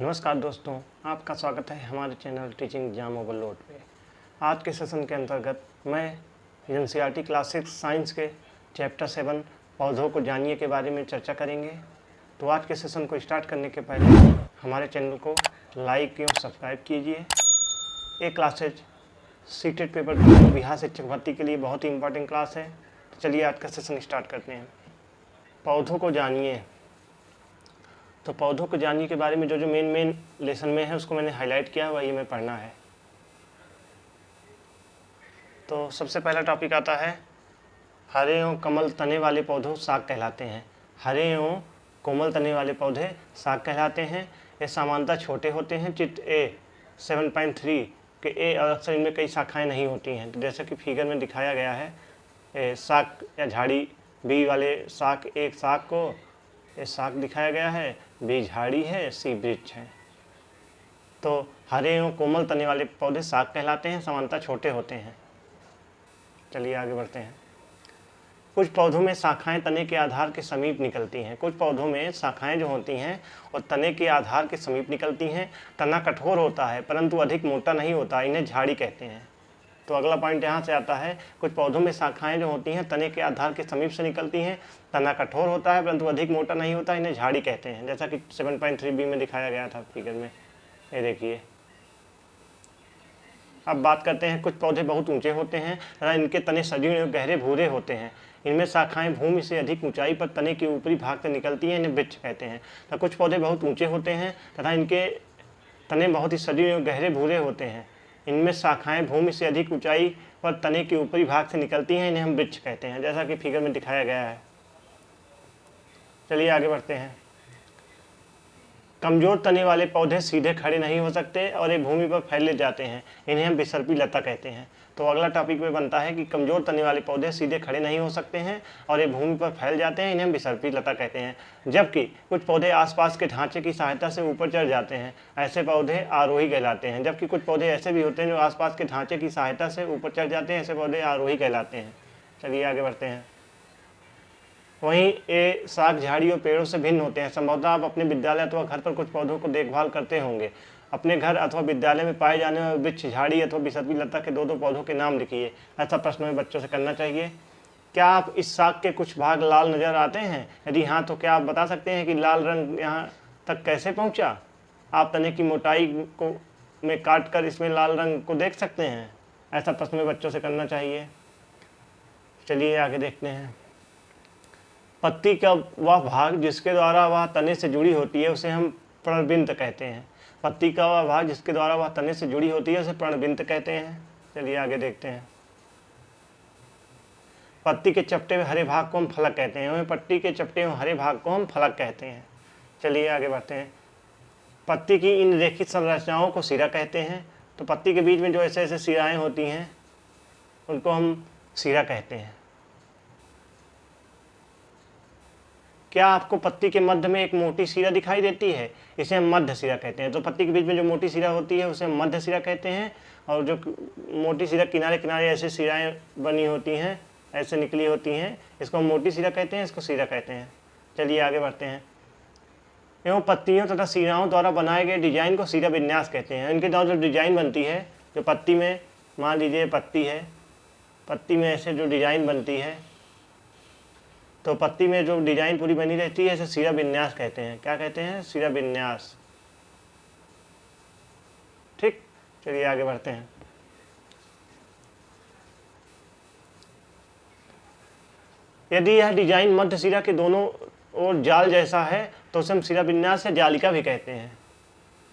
नमस्कार दोस्तों, आपका स्वागत है हमारे चैनल टीचिंग एग्जाम ओवरलोड पे। आज के सेशन के अंतर्गत मैं एनसीईआरटी क्लास 6 साइंस के चैप्टर 7 पौधों को जानिए के बारे में चर्चा करेंगे। तो आज के सेशन को स्टार्ट करने के पहले हमारे चैनल को लाइक एवं सब्सक्राइब कीजिए। ये क्लासेज सीटेड पेपर बिहार शिक्षक भर्ती के लिए बहुत ही इंपॉर्टेंट क्लास है। तो चलिए आज का सेशन स्टार्ट करते हैं। पौधों को जानिए। तो पौधों को जानिए के बारे में जो मेन लेसन में है उसको मैंने हाईलाइट किया है, वही हमें पढ़ना है। तो सबसे पहला टॉपिक आता है हरे एवं कमल तने वाले पौधे साग कहलाते हैं। हरे एवं कोमल तने वाले पौधे साग कहलाते हैं। ये सामान्यतः छोटे होते हैं। चित्र ए 7.3 के ए और अक्सर इनमें कई शाखाएं नहीं होती हैं। तो जैसा कि फिगर में दिखाया गया है, साग या झाड़ी बी वाले साग, एक साग को ये साग दिखाया गया है, बी झाड़ी है, सी वृक्ष है। तो हरे एवं कोमल तने वाले पौधे साग कहलाते हैं, सामान्यतः छोटे होते हैं। चलिए आगे बढ़ते हैं। कुछ पौधों में शाखाएं तने के आधार के समीप निकलती हैं। कुछ पौधों में शाखाएं जो होती हैं और तने के आधार के समीप निकलती हैं। तना कठोर होता है परंतु अधिक मोटा नहीं होता, इन्हें झाड़ी कहते हैं। तो अगला पॉइंट यहाँ से आता है, कुछ पौधों में शाखाएं जो होती हैं तने के आधार के समीप से निकलती हैं। तना कठोर होता है परंतु अधिक मोटा नहीं होता, इन्हें झाड़ी कहते हैं। जैसा कि 7.3b में दिखाया गया था फिगर में, ये देखिए। अब बात करते हैं, कुछ पौधे बहुत ऊंचे होते हैं तथा इनके तने सजीव एवं गहरे भूरे होते हैं। इनमें शाखाएं भूमि से अधिक ऊंचाई पर तने के ऊपरी भाग से निकलती हैं, इन्हें वृक्ष कहते हैं। तो कुछ पौधे बहुत ऊंचे होते हैं तथा इनके तने बहुत ही सजीव एवं गहरे भूरे होते हैं। इनमें शाखाएं भूमि से अधिक ऊंचाई पर तने के ऊपरी भाग से निकलती हैं, इन्हें हम वृक्ष कहते हैं, जैसा कि फिगर में दिखाया गया है। चलिए आगे बढ़ते हैं। कमजोर तने वाले पौधे सीधे खड़े नहीं हो सकते और ये भूमि पर फैले जाते हैं, इन्हें हम विसर्पी लता कहते हैं। तो अगला टॉपिक में बनता है कि कमजोर तने वाले पौधे सीधे खड़े नहीं हो सकते हैं और ये भूमि पर फैल जाते हैं, इन्हें हम विसर्पी लता कहते हैं। जबकि कुछ पौधे आसपास के ढांचे की सहायता से ऊपर चढ़ जाते हैं, ऐसे पौधे आरोही कहलाते हैं। जबकि कुछ पौधे ऐसे भी होते हैं जो आसपास के ढांचे की सहायता से ऊपर चढ़ जाते हैं, ऐसे पौधे आरोही कहलाते हैं। चलिए आगे बढ़ते हैं। वहीं ये साग झाड़ी और पेड़ों से भिन्न होते हैं। संभवतः आप अपने विद्यालय अथवा घर पर कुछ पौधों को देखभाल करते होंगे। अपने घर अथवा विद्यालय में पाए जाने वाले वृक्ष, झाड़ी अथवा विसर्पी लता के दो पौधों के नाम लिखिए। ऐसा प्रश्न में बच्चों से करना चाहिए। क्या आप इस साग के कुछ भाग लाल नजर आते हैं? यदि हाँ, तो क्या आप बता सकते हैं कि लाल रंग यहाँ तक कैसे पहुँचा? आप तने की मोटाई को में काट कर इसमें लाल रंग को देख सकते हैं। ऐसा प्रश्न में बच्चों से करना चाहिए। चलिए आगे देखते हैं। पत्ती का वह भाग जिसके द्वारा वह तने से जुड़ी होती है उसे हम पर्णविंत कहते हैं। पत्ती का वह भाग जिसके द्वारा वह तने से जुड़ी होती है उसे पर्णविंत कहते हैं। चलिए आगे देखते हैं। पत्ती के चपटे में हरे भाग को हम फलक कहते हैं। वहीं पत्ती के चपटे में हरे भाग को हम फलक कहते हैं। चलिए आगे बढ़ते हैं। पत्ती की इन रेखित संरचनाओं को सिरा कहते हैं। तो पत्ती के बीच में जो ऐसे ऐसे सिराएं होती हैं उनको हम सिरा कहते हैं। क्या आपको पत्ती के मध्य में एक मोटी सिरा दिखाई देती है? इसे हम मध्य सिरा कहते हैं। तो पत्ती के बीच में जो मोटी सिरा होती है उसे हम मध्य सिरा कहते हैं, और जो मोटी सिरा किनारे किनारे ऐसे सिराएं बनी होती हैं, ऐसे निकली होती हैं, इसको हम मोटी सिरा कहते हैं, इसको सिरा कहते हैं। चलिए आगे बढ़ते हैं। एवं पत्तियों तथा सिराओं द्वारा बनाए गए डिजाइन को सिरा विन्यास कहते हैं। इनके द्वारा जो डिजाइन बनती है, जो पत्ती में, मान लीजिए पत्ती है, पत्ती में ऐसे जो डिजाइन बनती है, तो पत्ती में जो डिजाइन पूरी बनी रहती है इसे सिरा विन्यास कहते हैं। क्या कहते हैं? सिरा विन्यास। ठीक, चलिए आगे बढ़ते हैं। यदि यह डिजाइन मध्य सिरा के दोनों ओर जाल जैसा है तो उसे हम सिरा विन्यास या जालिका भी कहते हैं।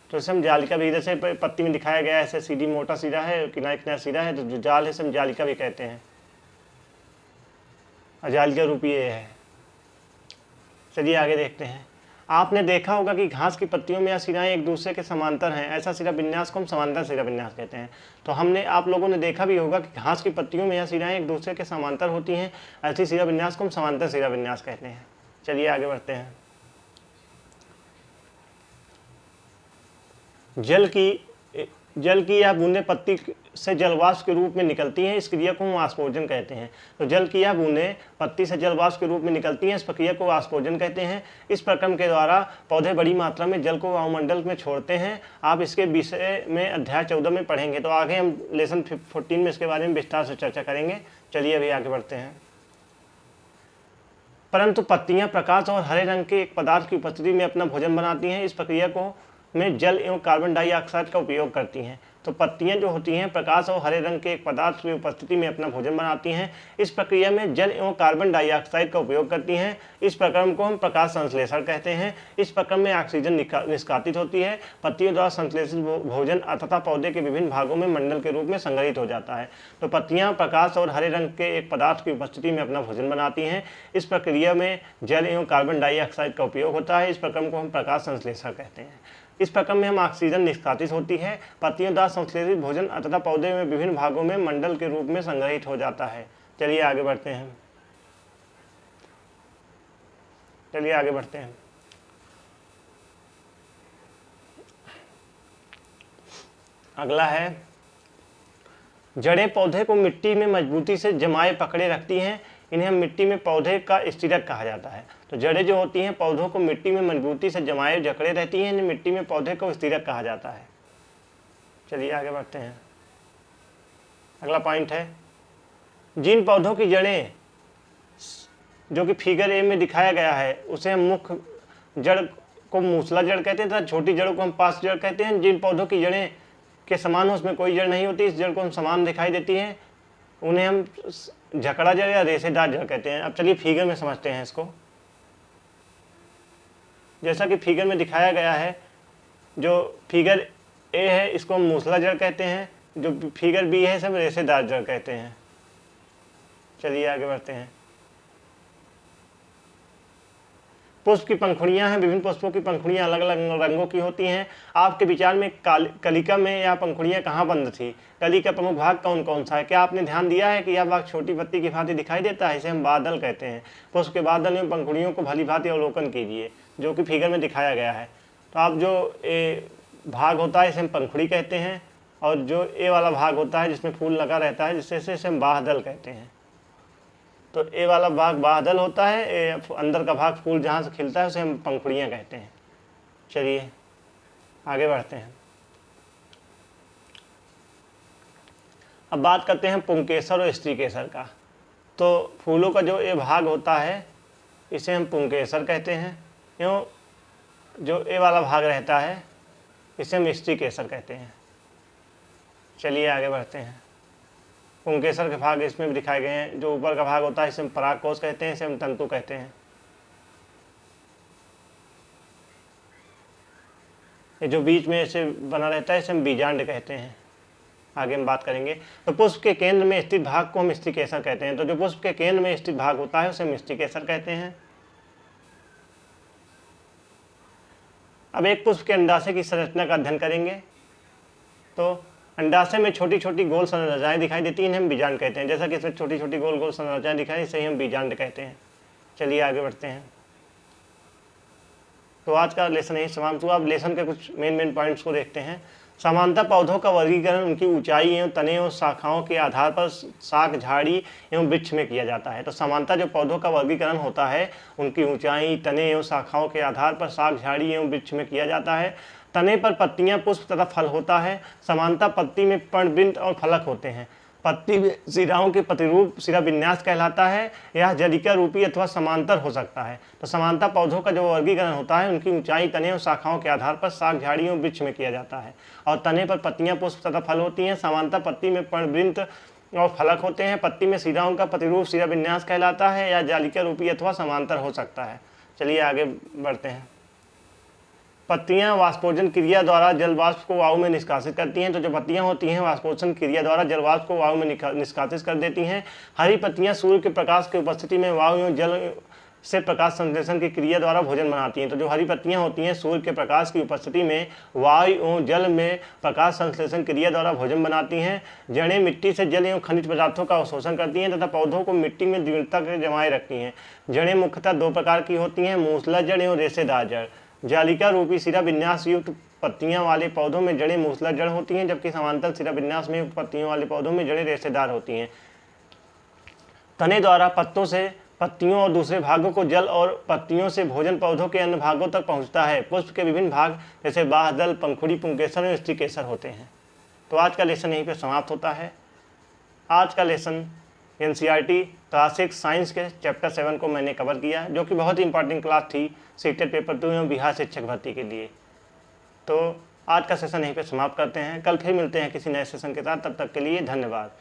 तो इसे हम जालिका भी, जैसे पत्ती में दिखाया गया है ऐसे सीधी मोटा सिरा है, किनारे किनारे सिरा है, तो जो जाल है इसे हम जालिका भी कहते हैं। जालिका रूपी ये है। चलिए आगे देखते हैं। आपने देखा होगा कि घास की पत्तियों में यह सिराएं एक दूसरे के समांतर हैं, ऐसा सिरा विन्यास को हम समांतर सिरा विन्यास कहते हैं। तो आप लोगों ने देखा भी होगा कि घास की पत्तियों में यह सिराएं एक दूसरे के समांतर होती हैं, ऐसी सिरा विन्यास को हम समांतर सिरा विन्यास कहते हैं। चलिए आगे बढ़ते हैं। जल की यह बूंदें पत्ती से जलवाष्प के रूप में निकलती हैं, इस क्रिया को हम वाष्पोजन कहते हैं। तो जल की यह बूंदें पत्ती से जलवाष्प के रूप में निकलती हैं, इस प्रक्रिया को वाष्पोजन कहते हैं। इस प्रक्रम के द्वारा पौधे बड़ी मात्रा में जल को वायुमंडल में छोड़ते हैं। आप इसके विषय में अध्याय 14 में पढ़ेंगे, तो आगे हम लेसन 14 में इसके बारे में विस्तार से चर्चा करेंगे। चलिए अभी आगे बढ़ते हैं। परंतु पत्तियां प्रकाश और हरे रंग के एक पदार्थ की उपस्थिति में अपना भोजन बनाती हैं। इस प्रक्रिया को में जल एवं कार्बन डाइऑक्साइड का उपयोग करती हैं। तो पत्तियां जो होती हैं प्रकाश और हरे रंग के एक पदार्थ की उपस्थिति में अपना भोजन बनाती हैं। इस प्रक्रिया में जल एवं कार्बन डाइऑक्साइड का उपयोग करती हैं। इस प्रक्रम को हम प्रकाश संश्लेषण कहते हैं। इस प्रक्रम में ऑक्सीजन निष्कासित होती है। पत्तियों द्वारा संश्लेषित भोजन तथा पौधे के विभिन्न भागों में मंडल के रूप में संग्रहित हो जाता है। तो पत्तियां प्रकाश और हरे रंग के एक पदार्थ की उपस्थिति में अपना भोजन बनाती हैं। इस प्रक्रिया में जल एवं कार्बन डाइऑक्साइड का उपयोग होता है। इस प्रक्रम को हम प्रकाश संश्लेषण कहते हैं। इस प्रक्रम में हम ऑक्सीजन निष्कासित होती है। पत्तियों द्वारा संश्लेषित भोजन तथा पौधे में विभिन्न भागों में मंडल के रूप में संग्रहित हो जाता है। चलिए आगे बढ़ते हैं। अगला है, जड़ें पौधे को मिट्टी में मजबूती से जमाए पकड़े रखती हैं। इन्हें मिट्टी में पौधे का स्थिरक कहा जाता है। तो जड़ें जो होती हैं पौधों को मिट्टी में मजबूती से जमाए जकड़े रहती हैं, इन्हें मिट्टी में पौधे को स्थिरक कहा जाता है। चलिए आगे बढ़ते हैं। अगला पॉइंट है, जिन पौधों की जड़ें जो कि फिगर ए में दिखाया गया है उसे हम मुख्य जड़ को मूसला जड़ कहते हैं तथा छोटी जड़ों को हम पार्श्व जड़ कहते हैं। जिन पौधों की जड़ें के समान हो उसमें कोई जड़ नहीं होती, इस जड़ को हम समान दिखाई देती है, उन्हें हम झकड़ा जड़ या रेशेदार जड़ कहते हैं। अब चलिए फिगर में समझते हैं इसको। जैसा कि फिगर में दिखाया गया है, जो फिगर ए है इसको हम मूसला जड़ कहते हैं, जो फिगर बी है इसे हम रेशेदार जड़ कहते हैं। चलिए आगे बढ़ते हैं। पुष्प की पंखुड़ियां हैं। विभिन्न पुष्पों की पंखुड़ियां अलग अलग रंगों की होती हैं। आपके विचार में कलिका में यह पंखुड़ियां कहाँ बंद थी? कली का प्रमुख भाग कौन कौन सा है? क्या आपने ध्यान दिया है कि यह भाग छोटी पत्ती की भांति दिखाई देता है? इसे हम बादल कहते हैं। पुष्प के बादल में पंखुड़ियों को भली भांति अवलोकन कीजिए, जो कि फिगर में दिखाया गया है। तो आप जो ए भाग होता है इसे हम पंखुड़ी कहते हैं, और जो ए वाला भाग होता है जिसमें फूल लगा रहता है जिससे इसे हम बादल कहते हैं। तो ए वाला भाग बादल होता है, अंदर का भाग फूल जहाँ से खिलता है उसे हम पंखुड़ियाँ कहते हैं। चलिए आगे बढ़ते हैं। अब बात करते हैं पुंकेसर और स्त्रीकेसर का। तो फूलों का जो ए भाग होता है इसे हम पुंकेसर कहते हैं, एवं जो ए वाला भाग रहता है इसे हम स्त्रीकेसर कहते हैं। चलिए आगे बढ़ते हैं। पुंकेसर के भाग इसमें भी दिखाए गए हैं। जो ऊपर का भाग होता है इसे हम परागकोश कहते हैं, इसे हम तंतु कहते हैं। ये जो बीच में ऐसे बना रहता है इसे हम बीजांड कहते हैं। आगे हम बात करेंगे। तो पुष्प के केंद्र में स्थित भाग को हम स्त्रीकेसर कहते हैं। तो जो पुष्प के केंद्र में स्थित भाग होता है उसे हम स्त्रीकेसर कहते हैं। अब एक पुष्प के अंडाशय की संरचना का अध्ययन करेंगे। तो अंडाशय में छोटी छोटी गोल संरचनाएं दिखाई देती हैं, इन्हें हम बीजांड कहते हैं। जैसा कि इसमें छोटी छोटी गोल गोल संरचनाएं दिखाई, इसे हम बीजांड कहते हैं। चलिए आगे बढ़ते हैं। तो आज का लेसन यही समाप्त हुआ। अब लेसन के कुछ मेन पॉइंट्स को देखते हैं। समानता पौधों का वर्गीकरण उनकी ऊंचाई एवं तने एवं शाखाओं के आधार पर शाक, झाड़ी एवं वृक्ष में किया जाता है। तो समानता जो पौधों का वर्गीकरण होता है उनकी ऊंचाई, तने एवं शाखाओं के आधार पर शाक, झाड़ी एवं वृक्ष में किया जाता है। तने पर पत्तियां, पुष्प तथा फल होता है। समानता पत्ती में पर्णवृंत और फलक होते हैं। पत्ती में सिराओं के प्रतिरूप सिरा विन्यास कहलाता है। यह जलिका रूपी अथवा समांतर हो सकता है। तो समानता पौधों का जो वर्गीकरण होता है उनकी ऊंचाई, तने और शाखाओं के आधार पर शाक, झाड़ियों, वृक्ष में किया जाता है। और तने पर पत्तियां, पुष्प तथा फल होती हैं। समानता पत्ती में पर्णवृंत और फलक होते हैं। पत्ती में सिराओं का प्रतिरूप सिरा विन्यास कहलाता है। यह जालिका रूपी अथवा समांतर हो सकता है। चलिए आगे बढ़ते हैं। पत्तियां वाष्पोजन क्रिया द्वारा जल वाष्प को वायु में निष्कासित करती हैं। तो जो पत्तियां होती हैं वाष्पोजन क्रिया द्वारा जल वाष्प को वायु में निष्कासित कर देती हैं। हरी पत्तियां सूर्य के प्रकाश की उपस्थिति में वायु एवं जल से प्रकाश संश्लेषण की क्रिया द्वारा भोजन बनाती हैं। तो जो हरी पत्तियां होती हैं सूर्य के प्रकाश की उपस्थिति में वायु एवं जल में प्रकाश संश्लेषण क्रिया द्वारा भोजन बनाती हैं। जड़ें मिट्टी से जल एवं खनिज पदार्थों का अवशोषण करती हैं तथा पौधों को मिट्टी में दृढ़ता के जमाए रखती हैं। जड़ें मुख्यतः दो प्रकार की होती हैं, मूसला जड़ एवं रेशेदार जड़। जालिका रूपी सिरा विन्यास युक्त पत्तियां वाले पौधों में जड़ें मूसला जड़ होती हैं, जबकि समांतर सिरा विन्यास में युक्त पत्तियों वाले पौधों में जड़ें रेशेदार होती हैं। तने द्वारा पत्तों से पत्तियों और दूसरे भागों को जल और पत्तियों से भोजन पौधों के अन्य भागों तक पहुंचता है। पुष्प के विभिन्न भाग जैसे बाह, दल, पंखुड़ी, पुंकेसर और स्त्रीकेसर होते हैं। तो आज का लेसन यहीं पे समाप्त होता है। आज का लेसन एनसीईआरटी क्लासिक साइंस के चैप्टर 7 को मैंने कवर किया, जो कि बहुत ही इंपॉर्टेंट क्लास थी सीटेट पेपर 2 एवं बिहार शिक्षक भर्ती के लिए। तो आज का सेशन यहीं पे समाप्त करते हैं। कल फिर मिलते हैं किसी नए सेशन के साथ। तब तक के लिए धन्यवाद।